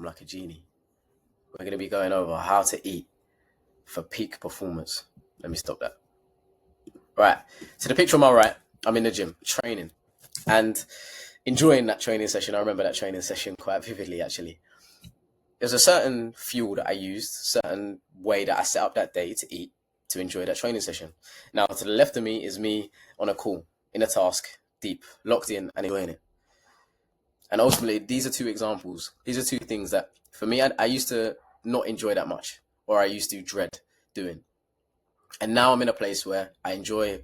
like a genie. We're going to be going over how to eat for peak performance. Let me stop that. Right. So the picture on my right, I'm in the gym training and enjoying that training session. I remember that training session quite vividly, actually. There's a certain fuel that I used, certain way that I set up that day to eat, to enjoy that training session. Now, to the left of me is me on a call, in a task, deep, locked in and enjoying it. And ultimately, these are two examples. These are two things that, for me, I used to not enjoy that much, or I used to dread doing. And now I'm in a place where I enjoy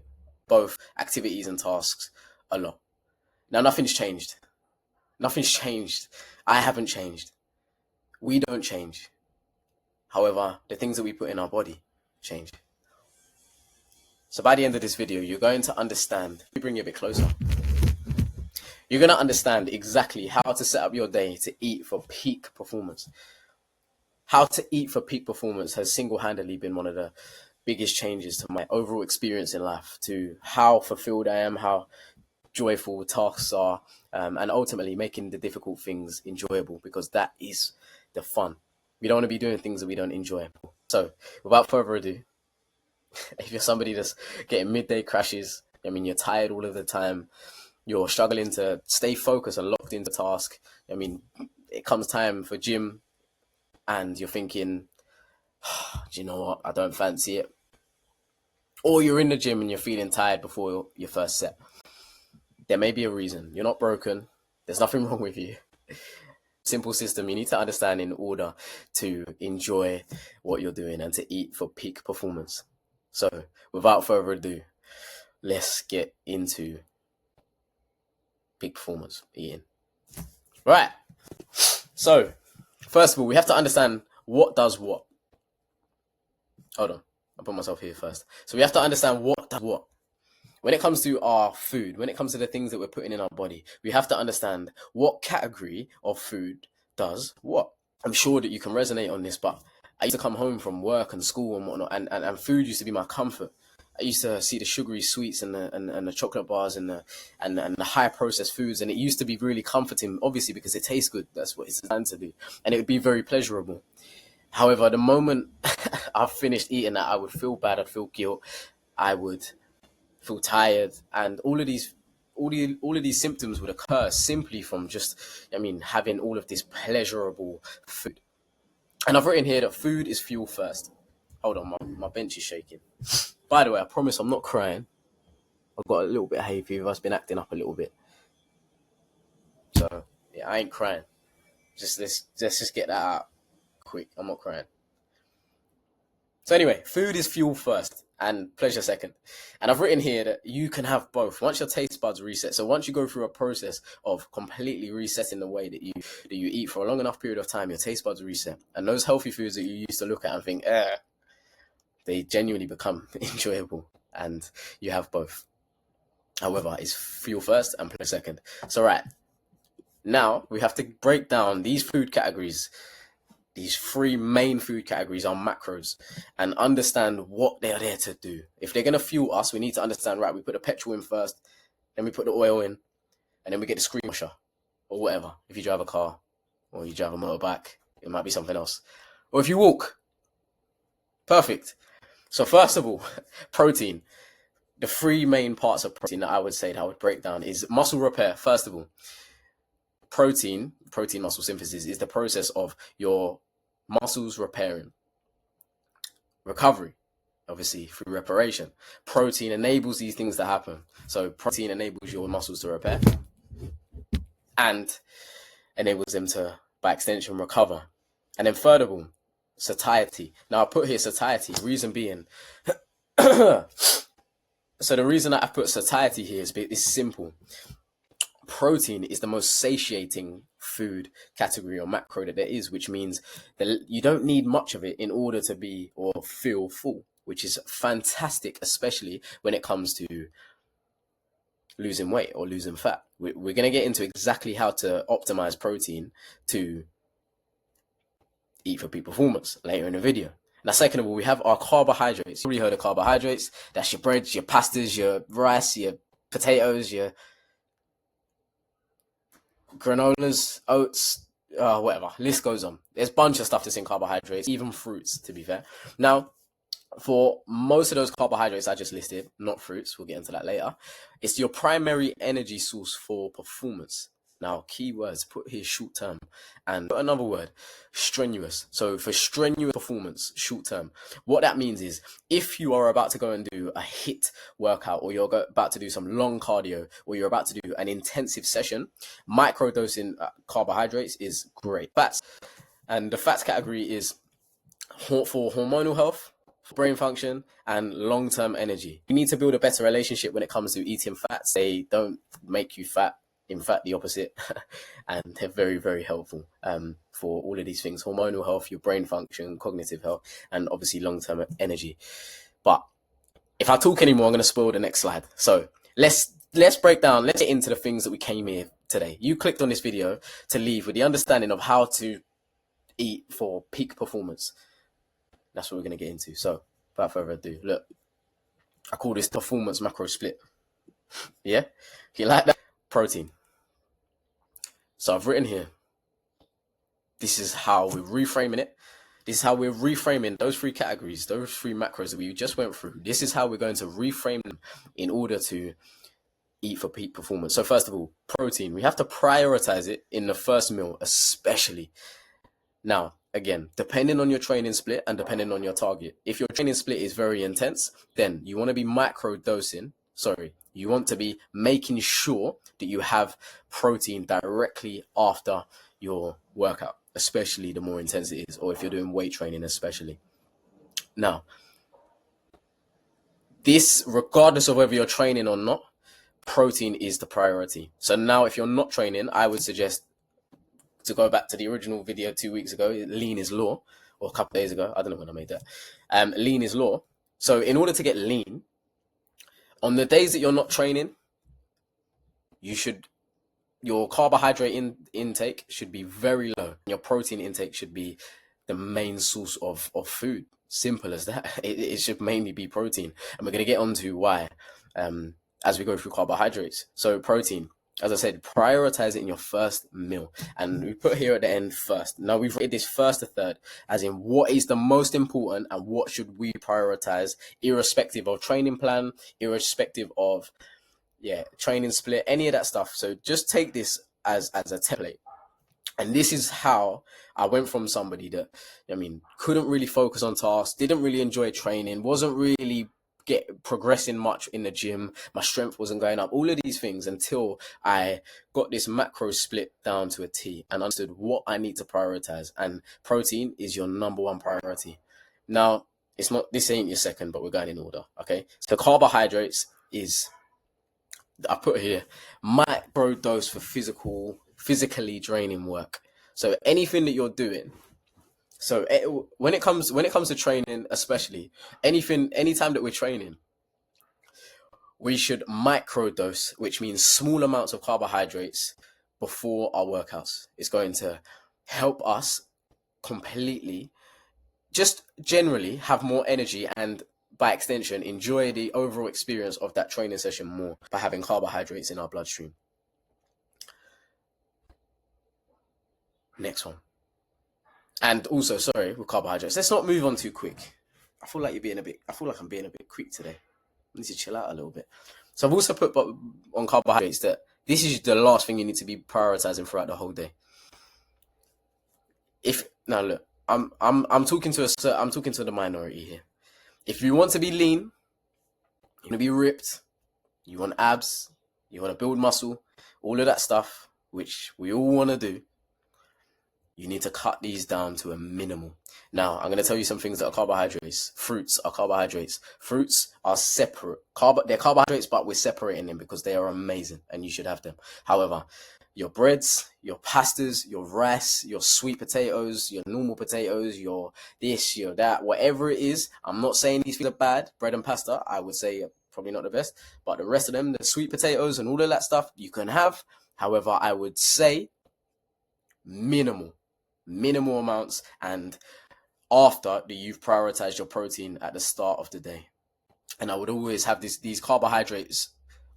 both activities and tasks a lot. Now, nothing's changed. Nothing's changed. I haven't changed. We don't change. However, the things that we put in our body change. So by the end of this video, you're going to understand, let me bring you a bit closer. You're going to understand exactly how to set up your day to eat for peak performance. How to eat for peak performance has single-handedly been one of the biggest changes to my overall experience in life, to how fulfilled I am, how joyful tasks are, and ultimately making the difficult things enjoyable, because that is the fun. We don't want to be doing things that we don't enjoy. So without further ado, if you're somebody that's getting midday crashes, you're tired all of the time, you're struggling to stay focused and locked into task, it comes time for gym and you're thinking, do you know what, I don't fancy it. Or you're in the gym and you're feeling tired before your first set. There may be a reason. You're not broken. There's nothing wrong with you. Simple system you need to understand in order to enjoy what you're doing and to eat for peak performance. So without further ado, let's get into peak performance eating. Right. So first of all, we have to understand what does what. Hold on. I'll put myself here first. So we have to understand what does what. When it comes to our food, when it comes to the things that we're putting in our body, we have to understand what category of food does what. I'm sure that you can resonate on this, but I used to come home from work and school and whatnot, and food used to be my comfort. I used to see the sugary sweets and the chocolate bars and the high processed foods, and it used to be really comforting, obviously because it tastes good. That's what it's designed to do, and it would be very pleasurable. However, the moment I finished eating that, I would feel bad. I'd feel guilt. I would feel tired, and all of these symptoms would occur simply from just, having all of this pleasurable food. And I've written here that food is fuel first. Hold on, my bench is shaking. By the way, I promise I'm not crying. I've got a little bit of hay fever. I've been acting up a little bit. So, yeah, I ain't crying. Let's just get that out quick. I'm not crying. So anyway, food is fuel first and pleasure second. And I've written here that you can have both. Once your taste buds reset, so once you go through a process of completely resetting the way that you eat for a long enough period of time, your taste buds reset. And those healthy foods that you used to look at and think, they genuinely become enjoyable, and you have both. However, it's fuel first and pleasure second. So right, now we have to break down these food categories. These three main food categories are macros, and understand what they are there to do. If they're going to fuel us, we need to understand, right, we put the petrol in first, then we put the oil in, and then we get the screen washer, or whatever. If you drive a car, or you drive a motorbike, it might be something else. Or if you walk, perfect. So first of all, protein. The three main parts of protein that I would say that I would break down is muscle repair. First of all, protein muscle synthesis is the process of your muscles repairing. Recovery, obviously, through reparation. Protein enables these things to happen. So protein enables your muscles to repair and enables them to, by extension, recover. And then third of all, satiety. Now I put here satiety, reason being, so the reason that I put satiety here is simple. Protein is the most satiating food category or macro that there is, which means that you don't need much of it in order to be or feel full, which is fantastic, especially when it comes to losing weight or losing fat. We're going to get into exactly how to optimize protein to eat for peak performance later in the video. Now, second of all, we have our carbohydrates. You already heard of carbohydrates. That's your breads, your pastas, your rice, your potatoes, your granolas, oats, whatever. List goes on. There's a bunch of stuff that's in carbohydrates, even fruits, to be fair. Now, for most of those carbohydrates I just listed, not fruits, we'll get into that later, it's your primary energy source for performance. Now, keywords, put here short term, and put another word, strenuous. So for strenuous performance, short term, what that means is if you are about to go and do a HIIT workout, or you're about to do some long cardio, or you're about to do an intensive session, microdosing carbohydrates is great. Fats, and the fats category is for hormonal health, brain function, and long-term energy. You need to build a better relationship when it comes to eating fats. They don't make you fat. In fact, the opposite. And they're very, very helpful for all of these things: hormonal health, your brain function, cognitive health, and obviously long-term energy. But if I talk anymore, I'm going to spoil the next slide. So let's break down, let's get into the things that we came here today. You clicked on this video to leave with the understanding of how to eat for peak performance. That's what we're going to get into. So without further ado, look, I call this performance macro split. Yeah? If you like that, protein. So I've written here, this is how we're reframing it. This is how we're reframing those three categories, those three macros that we just went through. This is how we're going to reframe them in order to eat for peak performance. So first of all, protein. We have to prioritize it in the first meal, especially. Now, again, depending on your training split and depending on your target. If your training split is very intense, then you want to be you want to be making sure that you have protein directly after your workout, especially the more intense it is, or if you're doing weight training especially. Now, this, regardless of whether you're training or not, protein is the priority. So now if you're not training, I would suggest to go back to the original video 2 weeks ago, lean is law, or a couple of days ago. I don't know when I made that. Lean is law. So in order to get lean, on the days that you're not training, your carbohydrate intake should be very low. Your protein intake should be the main source of food. Simple as that. It should mainly be protein. And we're going to get onto why as we go through carbohydrates. So protein, as I said, prioritize it in your first meal. And we put here at the end first. Now we've rated this first to third, as in what is the most important and what should we prioritize, irrespective of training plan, irrespective of training split, any of that stuff. So just take this as a template. And this is how I went from somebody that, couldn't really focus on tasks, didn't really enjoy training, wasn't really progressing much in the gym, my strength wasn't going up, all of these things, until I got this macro split down to a T and understood what I need to prioritize. And protein is your number one priority. Now, this ain't your second, but we're going in order, okay? So carbohydrates is, I put here, micro dose for physically draining work. So anything that you're doing. So when it comes to training, especially anytime that we're training, we should microdose, which means small amounts of carbohydrates before our workouts. It's going to help us completely, just generally have more energy, and by extension, enjoy the overall experience of that training session more by having carbohydrates in our bloodstream. Next one. And also, sorry, with carbohydrates, let's not move on too quick. I feel like I'm being a bit quick today. I need to chill out a little bit. So I've also put on carbohydrates that this is the last thing you need to be prioritizing throughout the whole day. Now look, I'm talking to the minority here. If you want to be lean, you want to be ripped, you want abs, you want to build muscle, all of that stuff, which we all want to do, you need to cut these down to a minimum. Now, I'm going to tell you some things that are carbohydrates. Fruits are carbohydrates. Fruits are separate. They're carbohydrates, but we're separating them because they are amazing and you should have them. However, your breads, your pastas, your rice, your sweet potatoes, your normal potatoes, your this, your that, whatever it is. I'm not saying these things are bad. Bread and pasta, I would say probably not the best. But the rest of them, the sweet potatoes and all of that stuff, you can have. However, I would say minimal amounts, and after that you've prioritized your protein at the start of the day. And I would always have these carbohydrates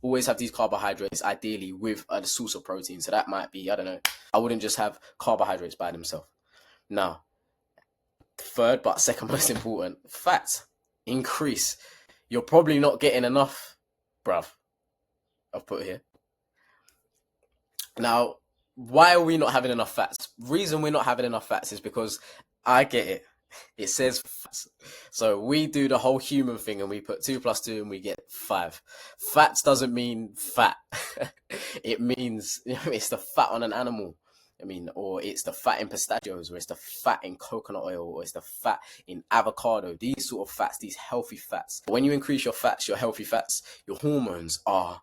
always have these carbohydrates, ideally with a source of protein. So that might be, I don't know, I wouldn't just have carbohydrates by themselves. Now, third but second most important, fats increase. You're probably not getting enough, bruv. I've put here. Now, why are we not having enough fats? Reason we're not having enough fats is because I get it. It says fats. So we do the whole human thing and we put 2 + 2 and we get 5. Fats doesn't mean fat. It means, it's the fat on an animal. Or it's the fat in pistachios, or it's the fat in coconut oil, or it's the fat in avocado. These sort of fats, these healthy fats. When you increase your fats, your healthy fats, your hormones are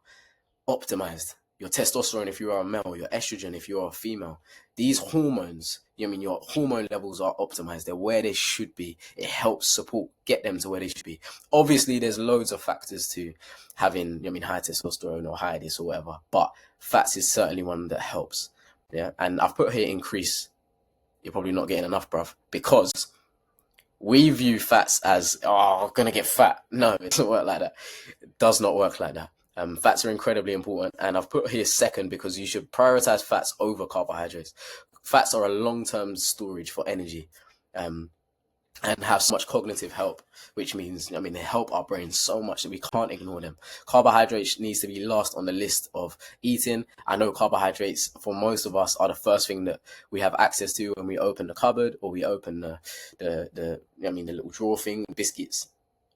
optimized. Your testosterone if you are a male, your estrogen if you are a female. These hormones, your hormone levels are optimized. They're where they should be. It helps support, get them to where they should be. Obviously, there's loads of factors to having, high testosterone or high this or whatever, but fats is certainly one that helps. Yeah, and I've put here increase. You're probably not getting enough, bruv, because we view fats as, I'm gonna get fat. No, it doesn't work like that. It does not work like that. Fats are incredibly important, and I've put here second because you should prioritize fats over carbohydrates. Fats are a long-term storage for energy, and have so much cognitive help, which means, they help our brains so much that we can't ignore them. Carbohydrates needs to be last on the list of eating. I know carbohydrates for most of us are the first thing that we have access to when we open the cupboard or we open the little drawer thing, biscuits.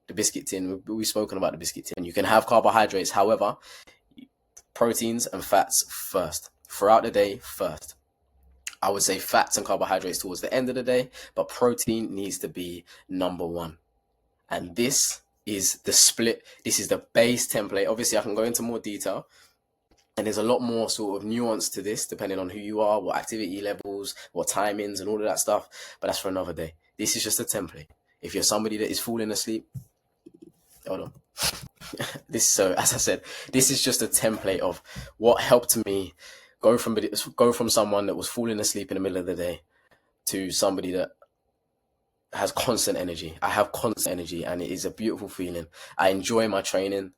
The biscuit tin, we've spoken about the biscuit tin. You can have carbohydrates, however, proteins and fats first. Throughout the day, first. I would say fats and carbohydrates towards the end of the day, but protein needs to be number one. And this is the split. This is the base template. Obviously, I can go into more detail. And there's a lot more sort of nuance to this, depending on who you are, what activity levels, what timings, and all of that stuff. But that's for another day. This is just a template. If you're somebody that is falling asleep, hold on. So as I said, this is just a template of what helped me go from someone that was falling asleep in the middle of the day to somebody that has constant energy. I have constant energy, and it is a beautiful feeling. I enjoy my training.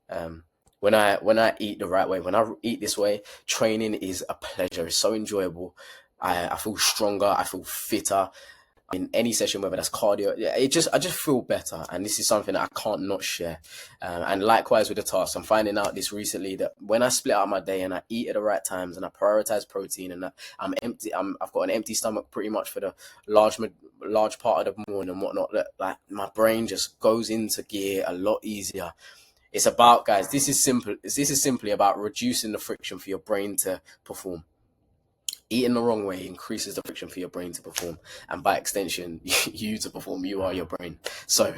When I eat the right way, when I eat this way, training is a pleasure. It's so enjoyable. I feel stronger. I feel fitter. In any session, whether that's cardio, I just feel better, and this is something that I can't not share. And likewise with the tasks, I'm finding out this recently that when I split out my day and I eat at the right times and I prioritize protein and I'm empty, I've got an empty stomach pretty much for the large part of the morning and whatnot. That like my brain just goes into gear a lot easier. It's about, guys, this is simple. This is simply about reducing the friction for your brain to perform. Eating the wrong way increases the friction for your brain to perform, and by extension, you to perform. You are your brain. So,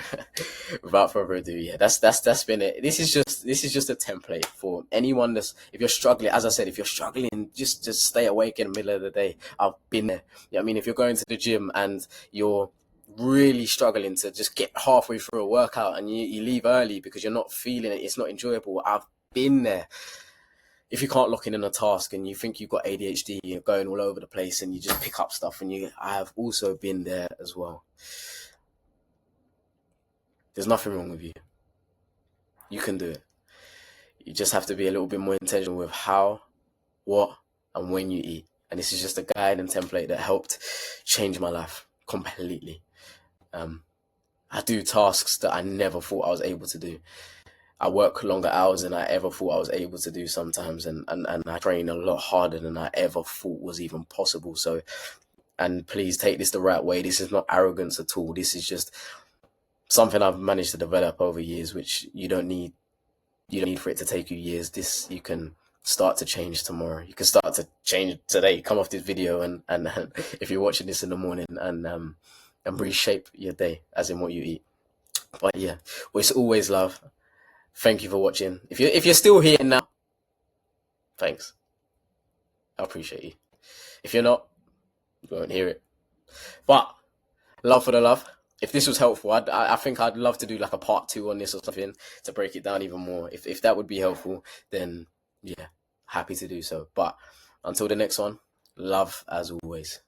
without further ado, yeah, that's been it. This is just a template for anyone if you're struggling. As I said, if you're struggling, just stay awake in the middle of the day. I've been there. If you're going to the gym and you're really struggling to just get halfway through a workout and you leave early because you're not feeling it, it's not enjoyable. I've been there. If you can't lock in a task and you think you've got ADHD, you're going all over the place and you just pick up stuff, and I have also been there as well. There's nothing wrong with you. You can do it. You just have to be a little bit more intentional with how, what, and when you eat. And this is just a guide and template that helped change my life completely. I do tasks that I never thought I was able to do. I work longer hours than I ever thought I was able to do sometimes, and I train a lot harder than I ever thought was even possible. So, and please take this the right way. This is not arrogance at all. This is just something I've managed to develop over years, which you don't need for it to take you years. You can start to change tomorrow. You can start to change today. Come off this video and if you're watching this in the morning and reshape your day, as in what you eat. But yeah, well, it's always love. Thank you for watching. If you're still here now, thanks. I appreciate you. If you're not, you won't hear it. But love for the love. If this was helpful, I think I'd love to do like a part 2 on this or something to break it down even more. If that would be helpful, then yeah, happy to do so. But until the next one, love as always.